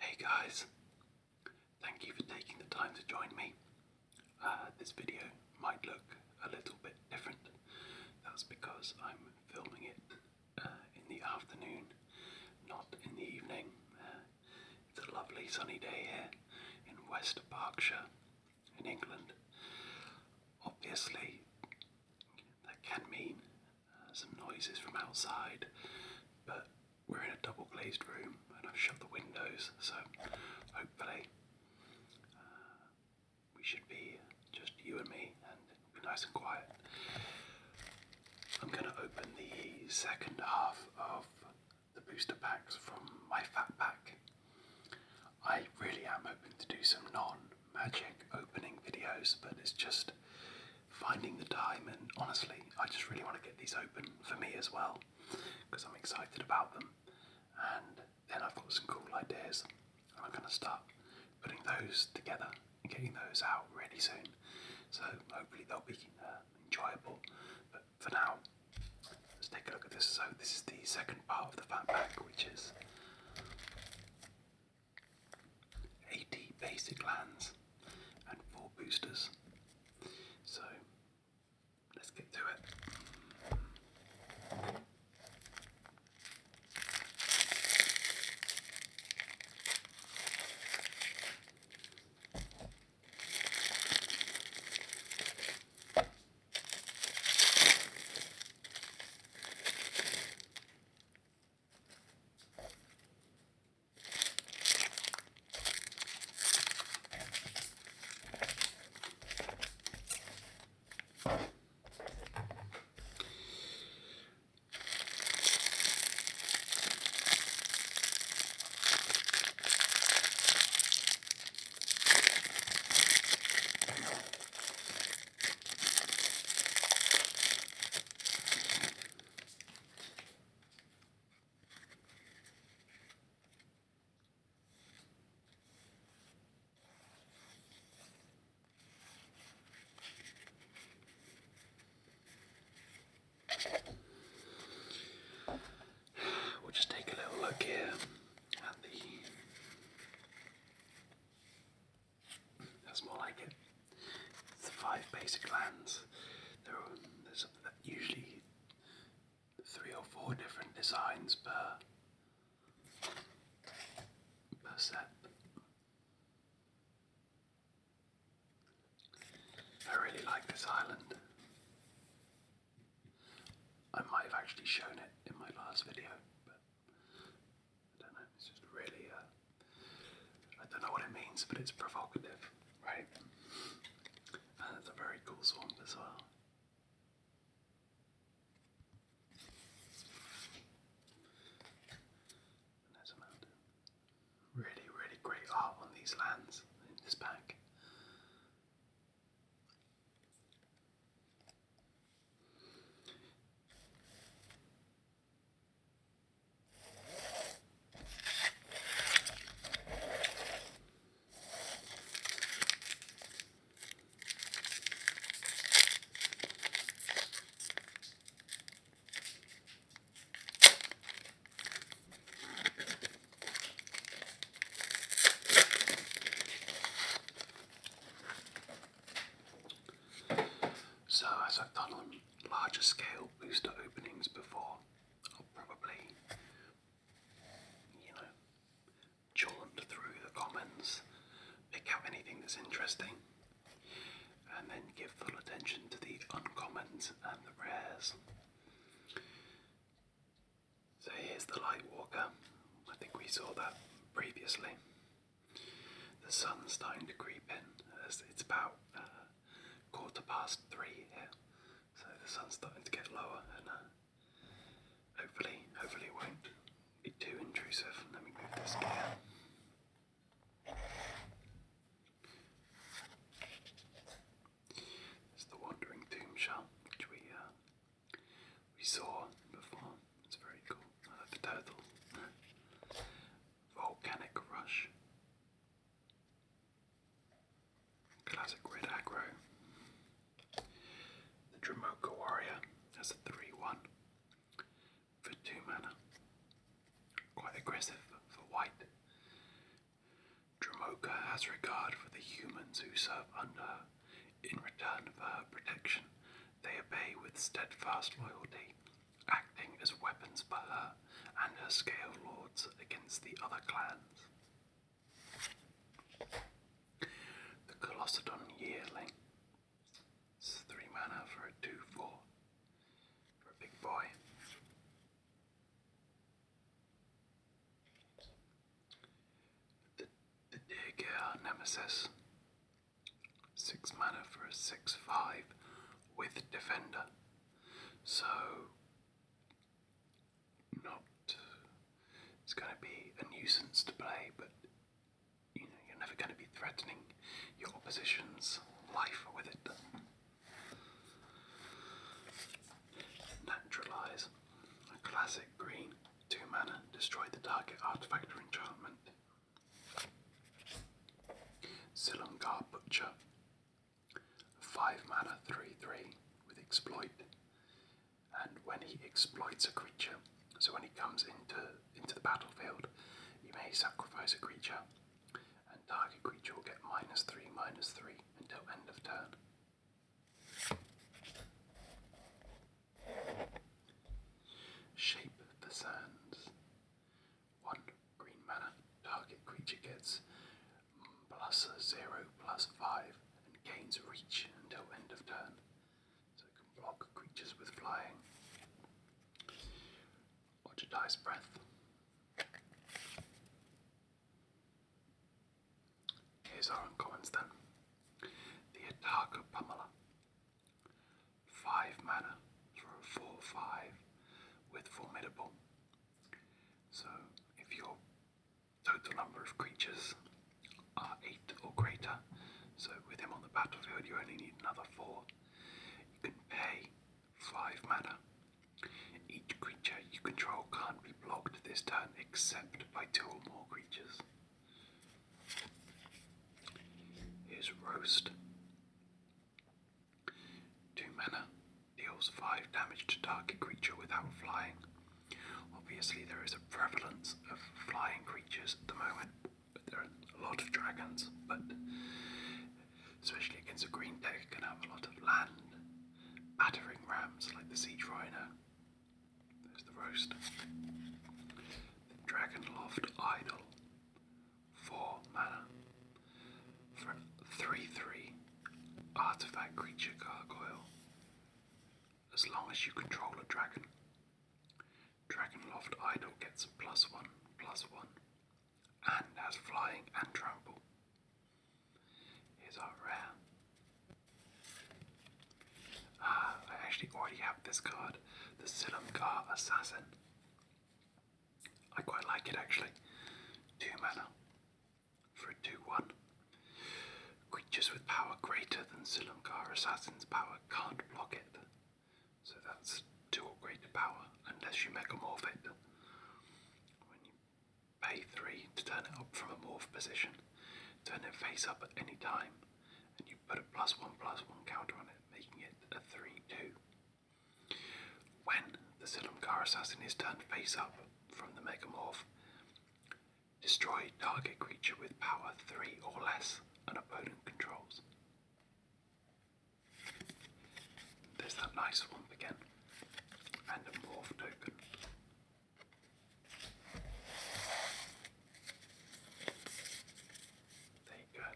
Hey guys, thank you for taking the time to join me. This video might look a little bit different. That's because I'm filming it in the afternoon, not in the evening. It's a lovely sunny day here in West Berkshire in England. Obviously, that can mean some noises from outside, but we're in a double glazed room and I've shut the windows, so hopefully we should be just you and me and it'll be nice and quiet. I'm going to open the second half of the booster packs from my fat pack. I really am hoping to do some non-magic opening videos, but it's just finding the time, and honestly I just really want to get these open for me as well because I'm excited about them, and then I've got some cool ideas and I'm going to start putting those together and getting those out really soon, so hopefully they'll be enjoyable. But for now, let's take a look at this. So this is the second part of the fat pack, which is 80 basic lands and 4 boosters. So let's get to it. We'll just take a little look here at that's more like it. It's the 5 basic lands. There's usually 3 or 4 different designs per set. I really like this island. I might have actually shown it in my last video, but I don't know, it's just really, I don't know what it means, but it's provocative, right? And it's a very cool swamp as well. And there's a mountain. Really, really great art on these lands in this pack. So as I've done on larger scale booster openings before, I'll probably, jaunt through the commons, pick out anything that's interesting, and then give full attention to the uncommons and the rares. So here's the Lightwalker. I think we saw that previously. The sun's starting to creep in as it's about 3:15 here, so the sun's starting to get lower, and hopefully it won't be too intrusive. Let me move this gear. It's the Wandering Tomb Shell, which we saw before. It's very cool. I like the turtles. Volcanic Rush. Classic red aggro. The Dramoka Warrior has a 3/1 for 2 mana. Quite aggressive for white. Dromoka has regard for the humans who serve under her. In return for her protection, they obey with steadfast loyalty, acting as weapons for her and her Scale Lords against the other clans. The Colossedon Yearling. It's 3 mana for a 2/4 for a big boy. The Dear Nemesis. 6 mana for a 6/5 with Defender. So, it's going to be a nuisance to play, but you're never going to be threatening your opposition's life with it. Naturalize. A classic green, 2 mana, destroy the target artifact or enchantment. Silumgar Butcher. 5 mana, 3/3 with exploit. And when he exploits a creature, so when he comes into the battlefield, you may sacrifice a creature, and target creature will get -3/3 until end of turn. Shape the Sands. 1 green mana, target creature gets +0/+5 and gains reach until end of turn. So it can block creatures with flying. Dice Breath. Here's our uncommons then. The Ataka Pummeler. 5 mana for a 4/5 with Formidable. So if your total number of creatures are 8 or greater, so with him on the battlefield you only need another 4, you can pay 5 mana. Each creature you control can't be blocked this turn except by 2 or more creatures. Here's Roast. 2 mana, deals 5 damage to target creature without flying. Obviously there is a prevalence of flying creatures at the moment. There are a lot of dragons, but especially against a green deck it can have a lot of land. Battering rams like the Siege Rhino. There's the Roast. The Dragonloft Idol. 4 mana. For a 3/3 artifact creature gargoyle. As long as you control a dragon. Dragonloft Idol gets +1/+1 and has flying and trample. Here's our rare. I actually already have this card, the Silumgar Assassin. I quite like it actually. 2 mana for a 2/1. Creatures with power greater than Silumgar Assassin's power can't block it. So that's 2 or greater power unless you megamorph it. When you pay 3 to turn it up from a morph position, turn it face up at any time, and you put a +1/+1 counter on it, making it a 3/2. When the Silumgar Assassin is turned face up from the megamorph, destroy target creature with power 3 or less an opponent controls. There's that nice swamp again, and a morph token. There you go.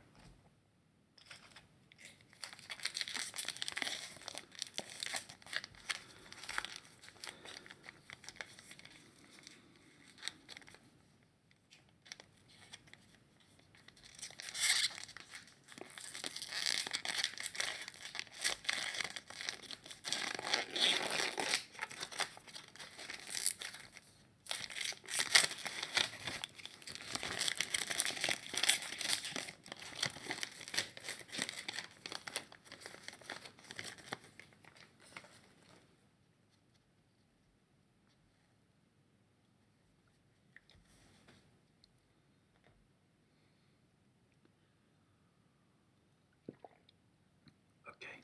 Okay,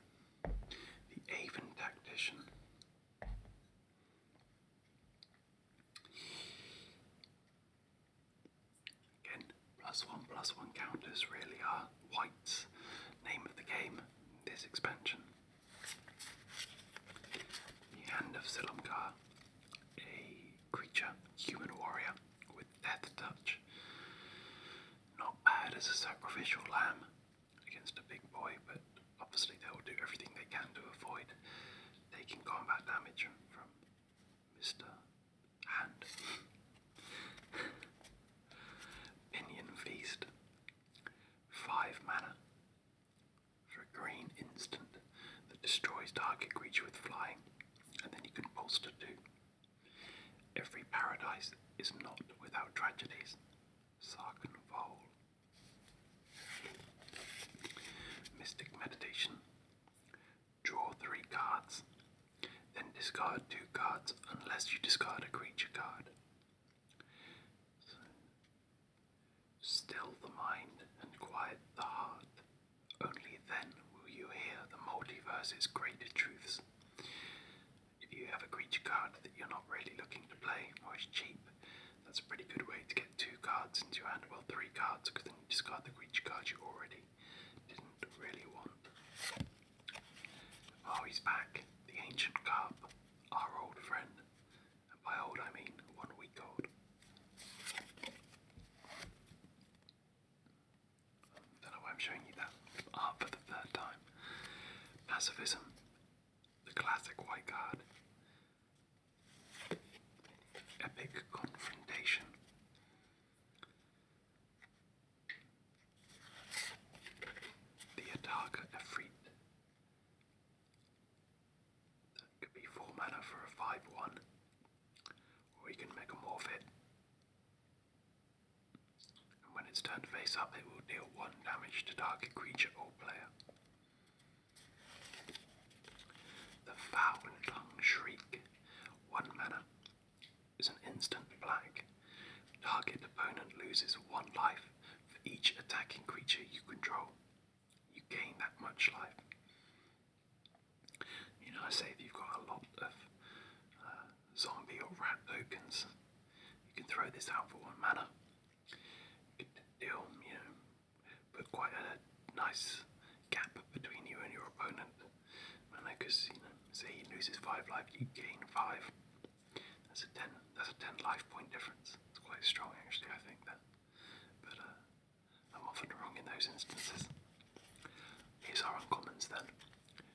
the Aven Tactician. Again, +1/+1 counters really are White's name of the game, this expansion. The Hand of Silumgar, a creature, human warrior with death touch. Not bad as a sacrificial lamb against a big boy, but obviously they will do everything they can to avoid taking combat damage from Mr. Hand. Pinion Feast. 5 mana for a green instant that destroys target creature with flying, and then you can bolster 2. Every paradise is not without tragedies. Sarkin Vol. Mystic Meditation. Draw 3 cards, then discard 2 cards unless you discard a creature card. So, still the mind and quiet the heart. Only then will you hear the multiverse's greater truths. If you have a creature card that you're not really looking to play, or is cheap, that's a pretty good way to get 2 cards into your hand. Well, 3 cards, because then you discard the creature card you already didn't really want. Oh, he's back. The ancient carp, our old friend. And by old I mean 1 week old. Don't know why I'm showing you that art for the 3rd time. Pacifism, the classic white card. Epic Confrontation. The Ataka Efreet. That could be 4 mana for a 5/1, or you can megamorph it. And when it's turned face up, it will deal 1 damage to target creature or player. The Foul Tongue Shriek. 1 mana. Is an instant black. Target opponent loses 1 life for each attacking creature you control. You gain that much life. You know, I say if you've got a lot of zombie or rat tokens, you can throw this out for 1 mana. You could deal, put quite a nice gap between you and your opponent. Because, say he loses 5 life, you gain 5. That's a 10 life point difference. It's quite strong actually, I think that. But I'm often wrong in those instances. Here's our uncommons then.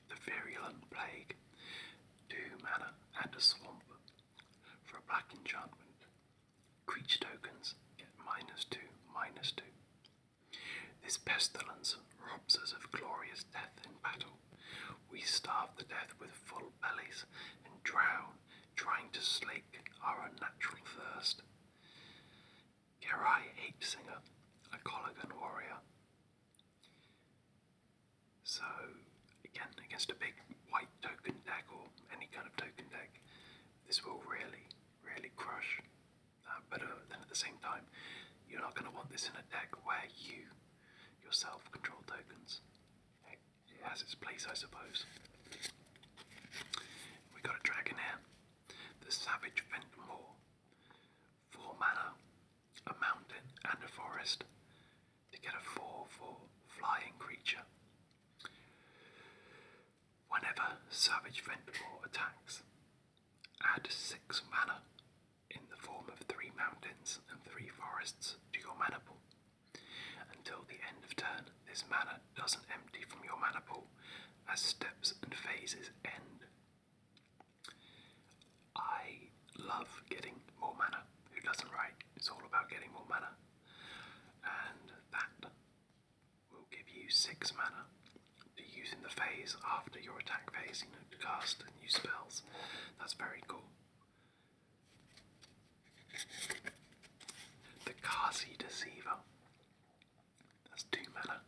The Virulent Plague. 2 mana and a swamp. For a black enchantment. Creature tokens get -2/-2. This pestilence robs us of glorious death in battle. We starve to death with full bellies and drown, trying to slake our unnatural thirst. Gerai Hate Singer, a Colligan warrior. So, again, against a big white token deck or any kind of token deck, this will really, really crush. But then at the same time, you're not going to want this in a deck where you yourself control tokens. It has its place, I suppose. We got a dragon here. The Savage Ventmore. 4 mana, a mountain and a forest to get a 4/4 flying creature. Whenever Savage Ventmore attacks, add 6 mana in the form of 3 mountains and 3 forests to your mana pool. Until the end of turn, this mana doesn't empty from your mana pool as steps and phases end. I love getting more mana. Who doesn't, right? It's all about getting more mana. And that will give you 6 mana to use in the phase after your attack phase, to cast new spells. That's very cool. The Kasi Deceiver. That's 2 mana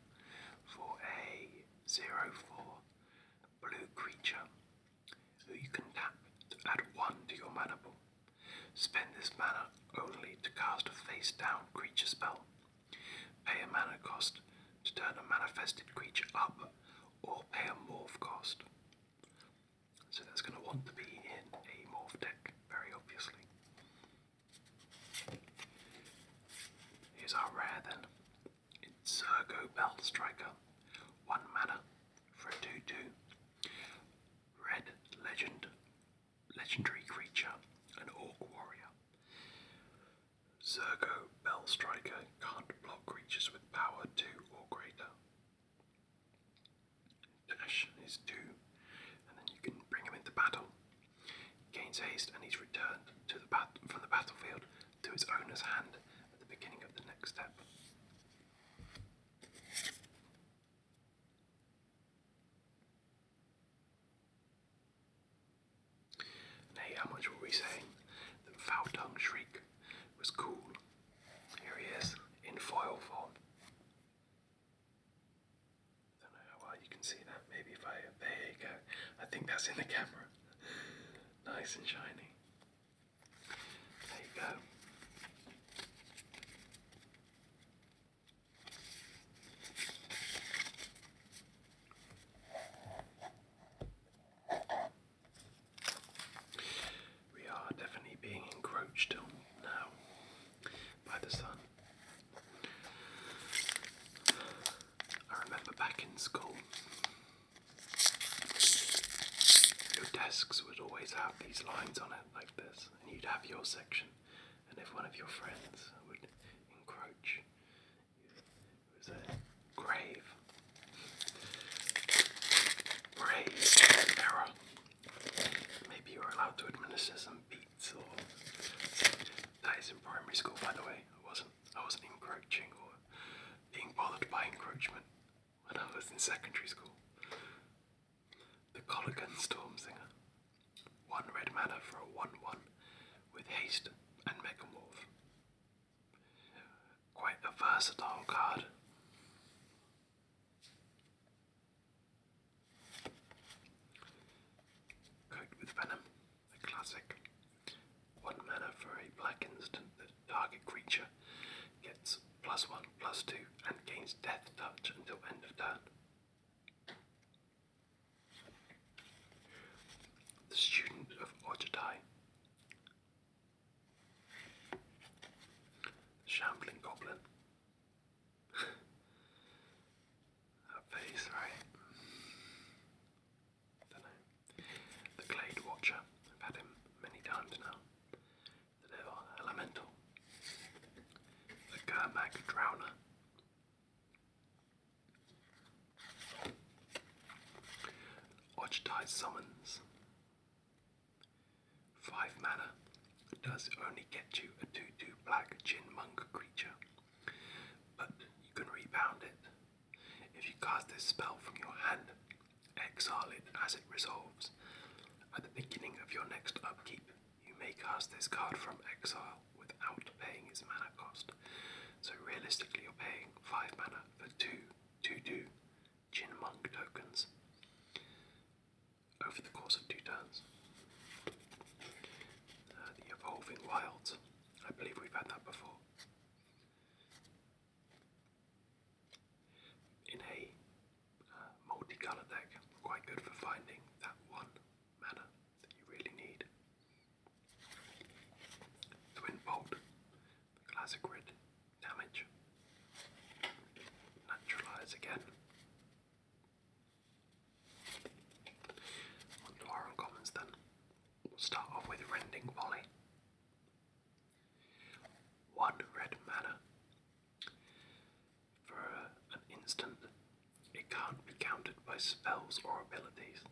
for a 0/4 blue creature who you can tap to add 1 to your mana pool. Spend this mana only to cast a face down creature spell. Pay a mana cost to turn a manifested creature up, or pay a morph cost. So that's going to want to be in a morph deck, very obviously. Here's our rare then. Zergo Bell Striker, 1 mana for a 2/2. Red legendary creature, an Orc Warrior. Zergo Bell Striker can't block creatures with power 2 or greater. Dash is 2, and then you can bring him into battle. Gains haste, and he's returned to from the battlefield to its owner's hand at the beginning of the next step. And hey, how much were we saying that Foul Tongue Shriek was cool? Here he is, in foil form. Don't know how well you can see that. Maybe if there you go. I think that's in the camera. Nice and shiny. There you go. We are definitely being encroached now by the sun. I remember back in school, your desks would always have these lines on it like this, and you'd have your section, and if one of your friends would encroach, it was a grave error. Maybe you were allowed to administer some beats or something. That is in primary school, by the way. I wasn't encroaching or being bothered by encroachment when I was in secondary school. The Colligan Stormsinger. 1 red mana for a 1/1 with haste and Megamorph. Quite a versatile card. Coat with Venom, a classic. 1 mana for a black instant that target creature gets +1/+2 and gains Death Touch until end of turn. The Student of Ojutai. Shambling Goblin. That face, right? Dunno. The Glade Watcher. I've had him many times now. The little elemental. The Gurmag Drowner. Ojutai Summons. 5 mana. It does only get you a 2/2 black Jin Monk creature, but you can rebound it. If you cast this spell from your hand, exile it as it resolves. At the beginning of your next upkeep, you may cast this card from exile without paying its mana cost. So realistically, you're paying 5 mana for 2/2 Jin Monk tokens over the course of 2 turns. The Evolving Wilds. I believe we've had that before. In a multicolour deck, quite good for finding that 1 mana that you really need. Twin Bolt, the classic red damage. Naturalize again. On to our uncommons then. We'll start off with Rending Volley. 1 red mana for an instant. It can't be countered by spells or abilities.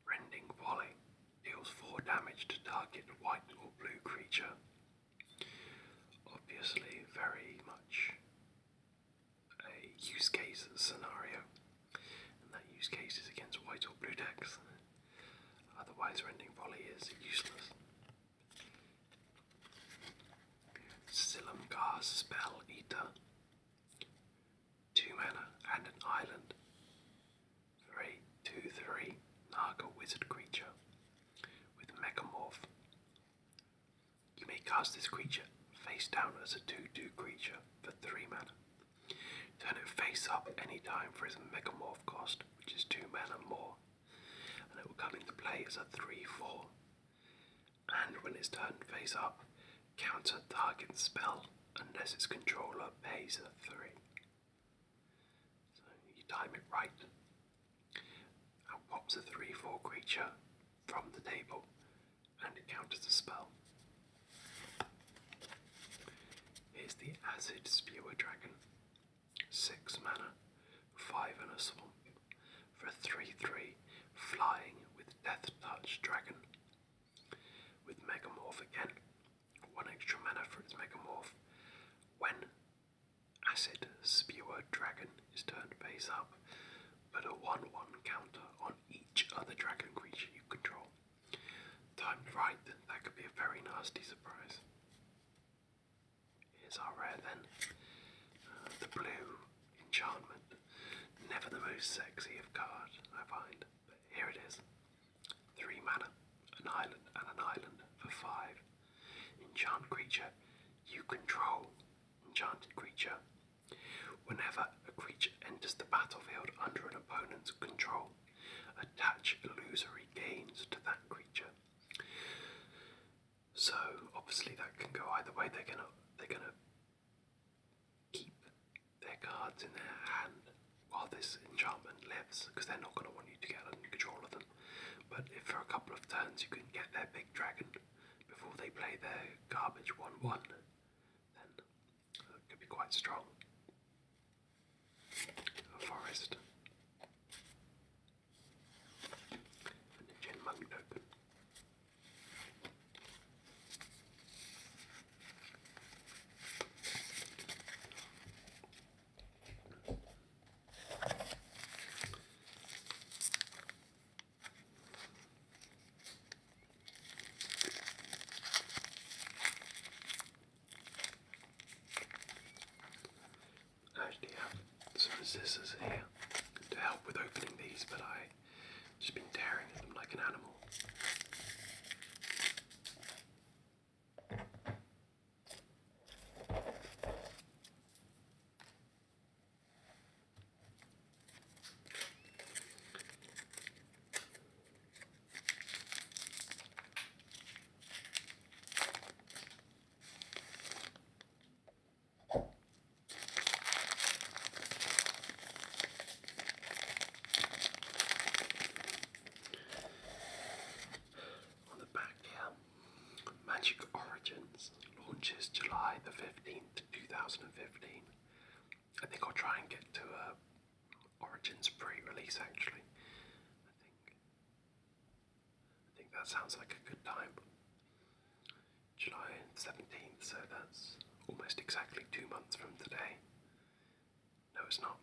Rending Volley deals 4 damage to target white or blue creature. Obviously very much a use case scenario, and that use case is against white or blue decks. Otherwise Rending Volley is useless. Silumgar Spell Eater. 2 mana and an island for a 2/3 Naga wizard creature with Megamorph. You may cast this creature face down as a 2/2 creature for 3 mana. Turn it face up anytime for its Megamorph cost, which is 2 mana more, and it will come into play as a 3/4. And when it's turned face up, counter target spell unless its controller pays a 3. time it right. Out pops a 3/4 creature from the table, and it counters the spell. Here's the Acid Spewer Dragon. 6 mana, 5 and a swamp. For a 3/3, flying with Death Touch Dragon. With Megamorph again. 1 extra mana for its Megamorph. When Acid Spewer Dragon is turned face up, put a 1/1 counter on each other dragon creature you control. Timed right, that could be a very nasty surprise. Here's our rare then. The blue enchantment. Never the most sexy of cards, I find, but here it is. 3 mana, an island for 5. Enchant creature you control. Enchanted creature. Whenever a creature enters the battlefield under an opponent's control, attach illusory gains to that creature. So obviously that can go either way. They're gonna keep their cards in their hand while this enchantment lives, because they're not gonna want you to get under control of them. But if for a couple of turns you can get their big dragon before they play their garbage 1/1, then it could be quite strong. A forest. And a Jin Monk token. I actually have some scissors here to help with opening these, but I've just been tearing at them like an animal. On the back here, Magic Origins launches July the 15th, 2015. I think I'll try and get to Origins pre-release actually. I think that sounds like a good time. July 17th, so that's almost exactly 2 months from today. No, it's not.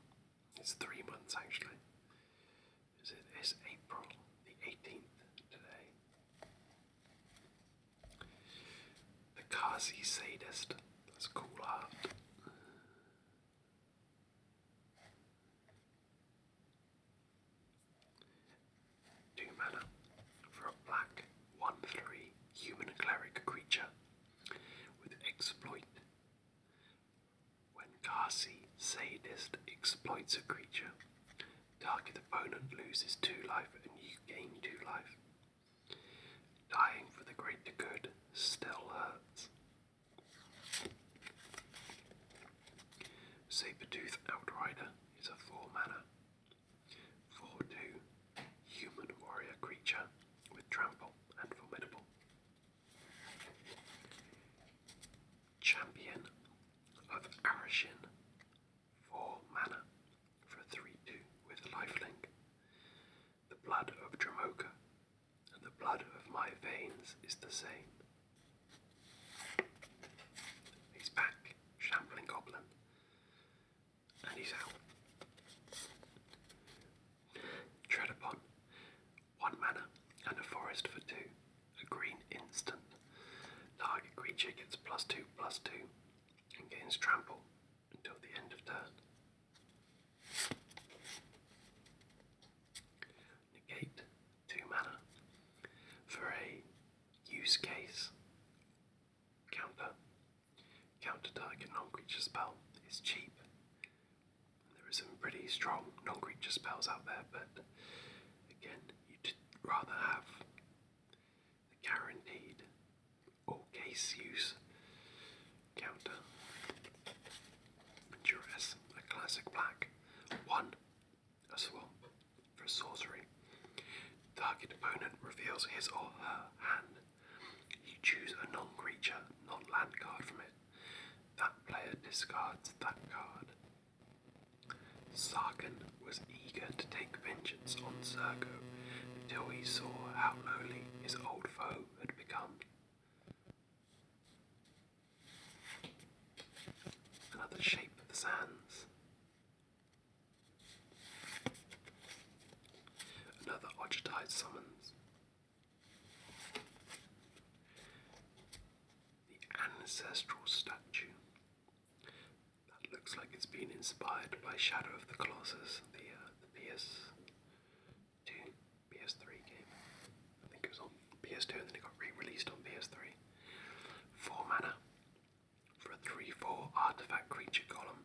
It's 3 months actually. It is April the 18th today. The Kazi Sadist. That's cool art. 2 mana for a black 1/3 human cleric creature with exploit. When Kazi Sadist exploits a creature, target opponent loses 2 life and you gain 2 life. Dying for the greater good still hurts. Sabertooth Outrider is a 4 mana, 4/2 human warrior creature with trample and formidable. Champion of Arishin, 4 mana for a 3/2 with lifelink. The blood of Dramoka and the blood of my veins is the same. He's back, Shambling Goblin. And he's out. Tread upon, 1 mana and a forest for 2. A green instant. Target creature gets +2/+2 and gains trample until the end of turn. Negate, 2 mana for a use case. Counter target non-creature spell is cheap. There are some pretty strong non-creature spells out there, but again, you'd rather have the guaranteed all case use counter. Duress, a classic black. 1 discards that card. Sargon was eager to take vengeance on Zergo until he saw how lowly his old foe had become. Another Shape of the Sands. Another Ogitai summons. The Ancestral Statue. That looks like it's been inspired by Shadow of the Colossus, the PS2, PS3 game. I think it was on PS2 and then it got re-released on PS3. 4 mana for a 3/4 artifact creature column.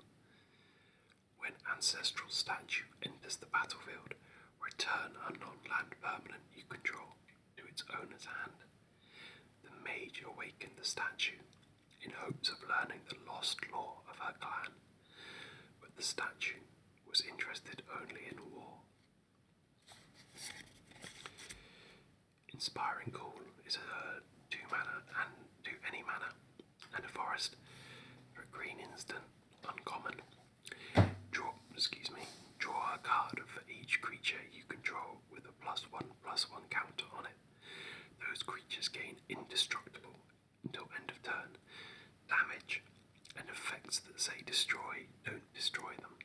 When Ancestral Statue enters the battlefield, return a non-land permanent you control to its owner's hand. The mage awakened the statue in hopes of learning the lost lore of her clan, but the statue was interested only in war. Inspiring Call is a 2 mana and 2 any mana and a forest for a green instant uncommon. Draw a card for each creature you control with a +1/+1 counter on it. Those creatures gain indestructible until end of turn damage, and effects that say destroy don't destroy them.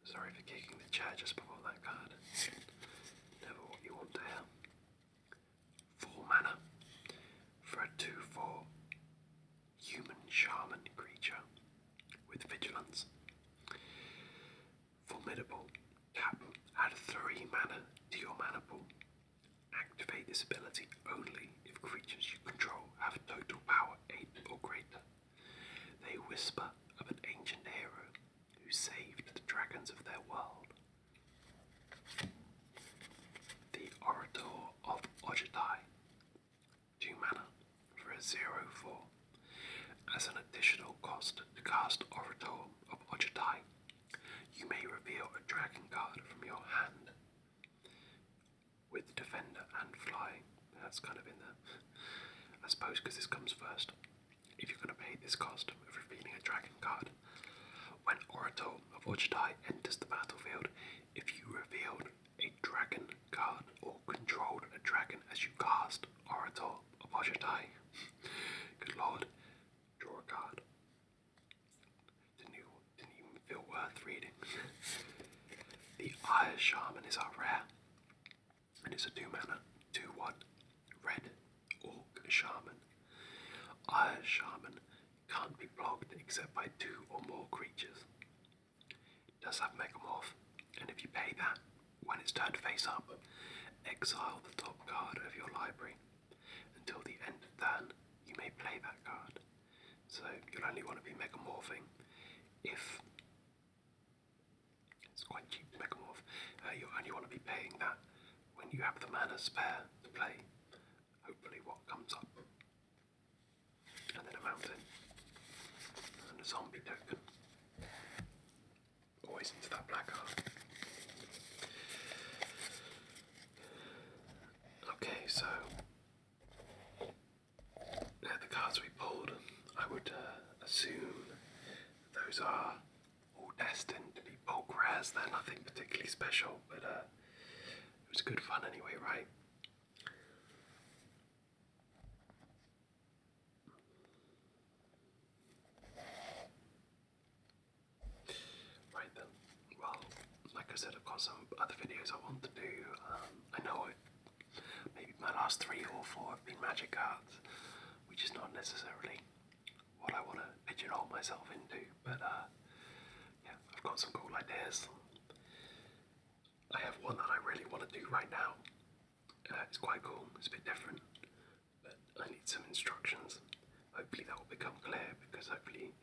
Sorry for kicking the chair just before that card. Never what you want to hear. 4 mana for a 2/4 human shaman creature with vigilance. Formidable. Tap. Add 3 mana to your mana pool. Activate this ability only if creatures you control have total power 8 or greater. They whisper of an ancient hero who saved the dragons of their world. The Orator of Ogitai. 2 mana for a 0/4. As an additional cost to cast Orator of Ogitai, you may reveal a dragon card from your hand with Defender and Flying. That's kind of in there. I suppose because this comes first. If you're going to pay this cost of revealing a dragon card, when Orator of Ogitai enters the battlefield, if you revealed a dragon card or controlled a dragon as you cast Orator of Ogitai, good lord, draw a card. Didn't even feel worth reading. The Ire Shaman is our rare, and it's a 2 mana, 2/1, red Orc Shaman. Ire Shaman can't be blocked except by 2 or more creatures. It does have Megamorph, and if you pay that, when it's turned face up, exile the top card of your library. Until the end of turn, you may play that card. So you'll only want to be Megamorphing if it's quite cheap to Megamorph. You only want to be paying that when you have the mana spare to play, hopefully what comes up. And then a mountain. And a zombie token. Always into that black art. Okay, so the cards we pulled, I would assume those are all destined to be bulk rares. They're nothing particularly special, but it was good fun anyway, right? Right then, well, like I said, I've got some other videos I want to do. I know maybe my last 3 or 4 have been magic cards, which is not necessarily what I want to pigeonhole myself into, but yeah, I've got some cool ideas. I have one that I really want to do right now. It's quite cool, it's a bit different, but I need some instructions. Hopefully that will become clear, because hopefully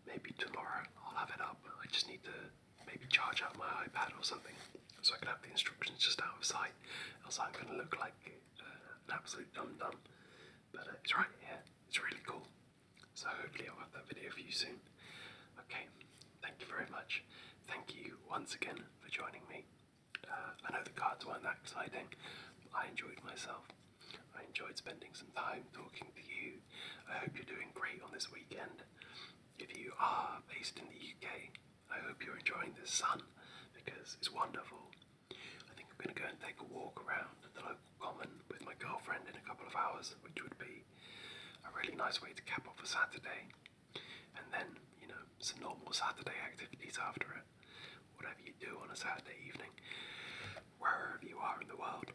maybe tomorrow I'll have it up. I just need to maybe charge up my iPad or something so I can have the instructions just out of sight, else I'm going to look like an absolute dum-dum. But it's right here, it's really cool. So hopefully I'll have that video for you soon. Okay, thank you very much. Thank you once again for joining me. I know the cards weren't that exciting, but I enjoyed myself. I enjoyed spending some time talking to you. I hope you're doing great on this weekend. If you based in the UK. I hope you're enjoying this sun because it's wonderful. I think I'm going to go and take a walk around the local common with my girlfriend in a couple of hours, which would be a really nice way to cap off a Saturday. And then, some normal Saturday activities after it. Whatever you do on a Saturday evening, wherever you are in the world.